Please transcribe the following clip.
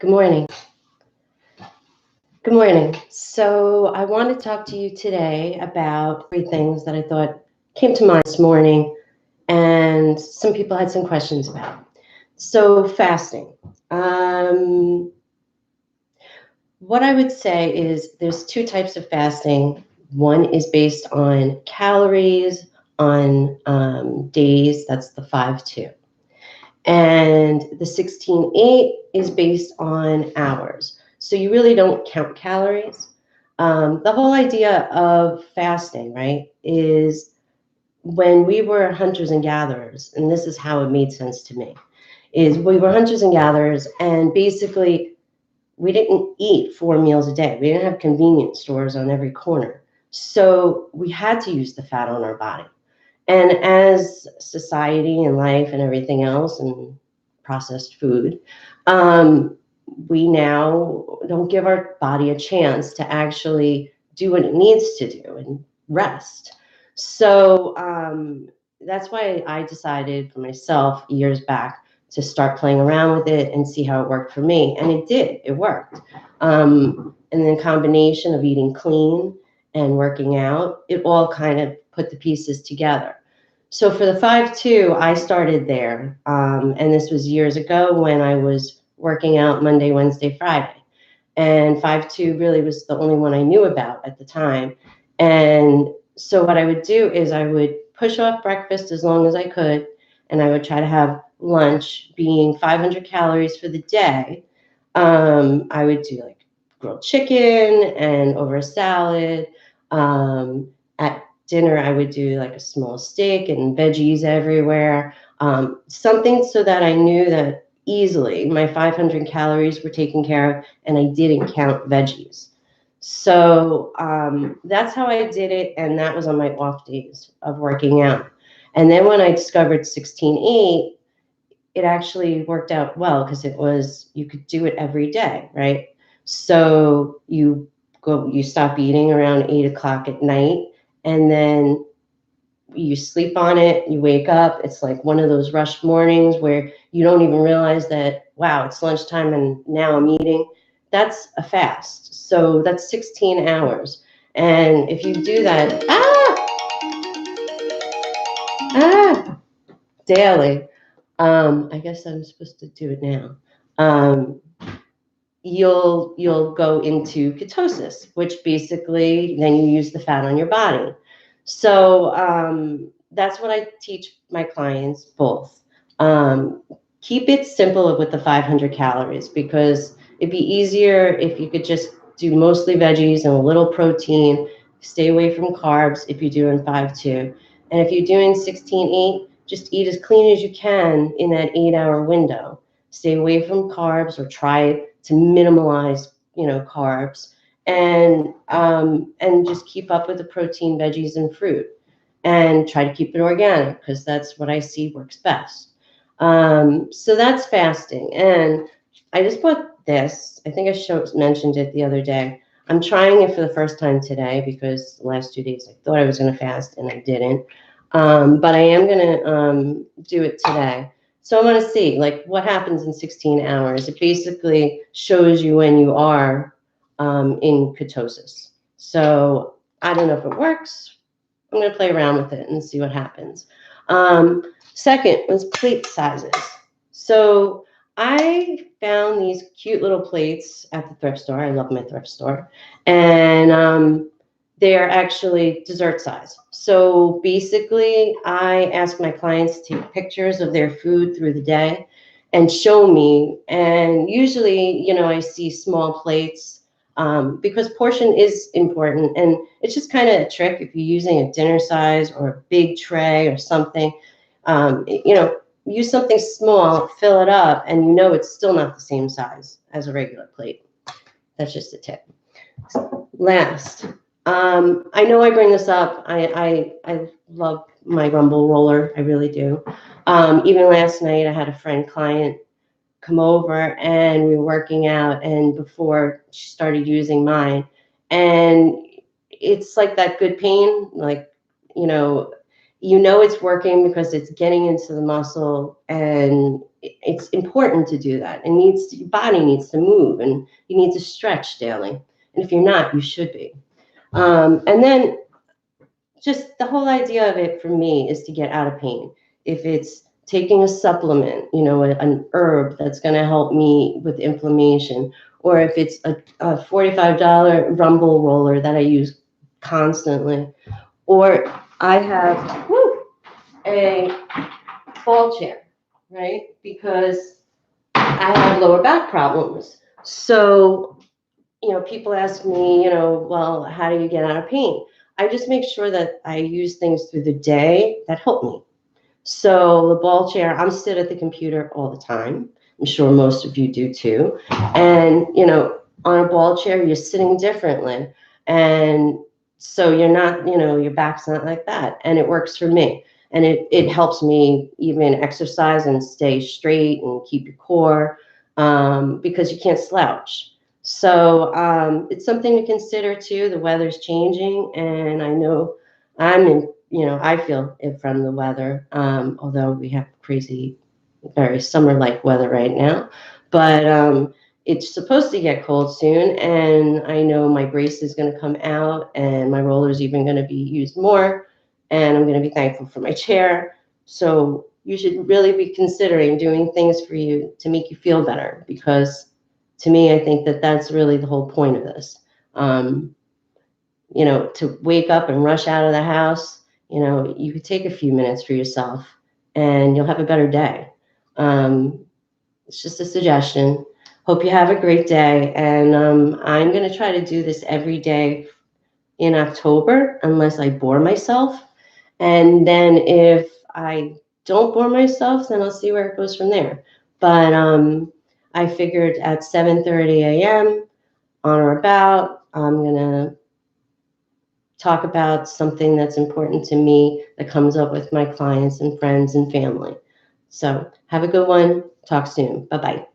Good morning. Good morning. So, I want to talk to you today about three things that I thought came to mind this morning, and some people had some questions about. So, fasting. Um, what I would say is there's two types of fasting. One is based on calories, on days, that's the 5-2. And the 16-8 is based on hours. So you really don't count calories. The whole idea of fasting, right, is when we were hunters and gatherers, and this is how it made sense to me, is we were hunters and gatherers, and basically we didn't eat 4 meals a day. We didn't have convenience stores on every corner. So we had to use the fat on our body. And as society and life and everything else and processed food, um, we now don't give our body a chance to actually do what it needs to do and rest. So that's why I decided for myself years back to start playing around with it and see how it worked for me. And it did, it worked. And then combination of eating clean and working out, it all kind of put the pieces together. So for the 5-2, I started there. And this was years ago when I was working out Monday, Wednesday, Friday. And 5-2 really was the only one I knew about at the time. And so what I would do is I would push off breakfast as long as I could, and I would try to have lunch being 500 calories for the day. I would do like grilled chicken and over a salad. At dinner, I would do like a small steak and veggies everywhere. Something so that I knew that easily my 500 calories were taken care of and I didn't count veggies. So that's how I did it. And that was on my off days of working out. And then when I discovered 16-8, it actually worked out well because you could do it every day, right? So you stop eating around 8 o'clock at night, and then you sleep on it, you wake up. It's like one of those rushed mornings where you don't even realize that, wow, it's lunchtime and now I'm eating. That's a fast. So that's 16 hours. And if you do that, daily, I guess I'm supposed to do it now. Um, you'll go into ketosis, which basically then you use the fat on your body. So that's what I teach my clients both. Um, Keep it simple with the 500 calories because it'd be easier if you could just do mostly veggies and a little protein. Stay away from carbs if you're doing 5-2. And if you're doing 16-8, just eat as clean as you can in that 8-hour window. Stay away from carbs or try to minimize, carbs, and just keep up with the protein, veggies, and fruit, and try to keep it organic because that's what I see works best. So that's fasting, and I just bought this. I think mentioned it the other day. I'm trying it for the first time today because the last 2 days I thought I was going to fast and I didn't. But I am going to do it today. So I want to see like what happens in 16 hours. It basically shows you when you are in ketosis. So I don't know if it works. I'm going to play around with it and see what happens. Second was plate sizes. So I found these cute little plates at the thrift store. I love my thrift store. And they are actually dessert size. So basically, I ask my clients to take pictures of their food through the day and show me. And usually, I see small plates because portion is important. And it's just kind of a trick if you're using a dinner size or a big tray or something. Use something small, fill it up, and it's still not the same size as a regular plate. That's just a tip. Last, I know I bring this up. I love my rumble roller. I really do. Even last night, I had a client come over and we were working out, and before she started using mine, and it's like that good pain, like, it's working because it's getting into the muscle and it's important to do that. Your body needs to move, and you need to stretch daily. And if you're not, you should be. And then just the whole idea of it for me is to get out of pain. If it's taking a supplement, an herb that's going to help me with inflammation, or if it's a $45 rumble roller that I use constantly, or I have a ball chair, right? Because I have lower back problems. So, people ask me, well, how do you get out of pain? I just make sure that I use things through the day that help me. So the ball chair, I'm sit at the computer all the time. I'm sure most of you do too. And, on a ball chair, you're sitting differently. And so you're not, your back's not like that. And it works for me. And it helps me even exercise and stay straight and keep your core, because you can't slouch. So it's something to consider too. The weather's changing, and I know I feel it from the weather, although we have crazy, very summer-like weather right now. But it's supposed to get cold soon, and I know my brace is going to come out, and my roller is even going to be used more, and I'm going to be thankful for my chair. So you should really be considering doing things for you to make you feel better, because to me, I think that that's really the whole point of this. To wake up and rush out of the house, you could take a few minutes for yourself and you'll have a better day. It's just a suggestion. Hope you have a great day. And I'm going to try to do this every day in October, unless I bore myself. And then if I don't bore myself, then I'll see where it goes from there. But I figured at 7:30 a.m. on or about, I'm going to talk about something that's important to me that comes up with my clients and friends and family. So have a good one. Talk soon. Bye-bye.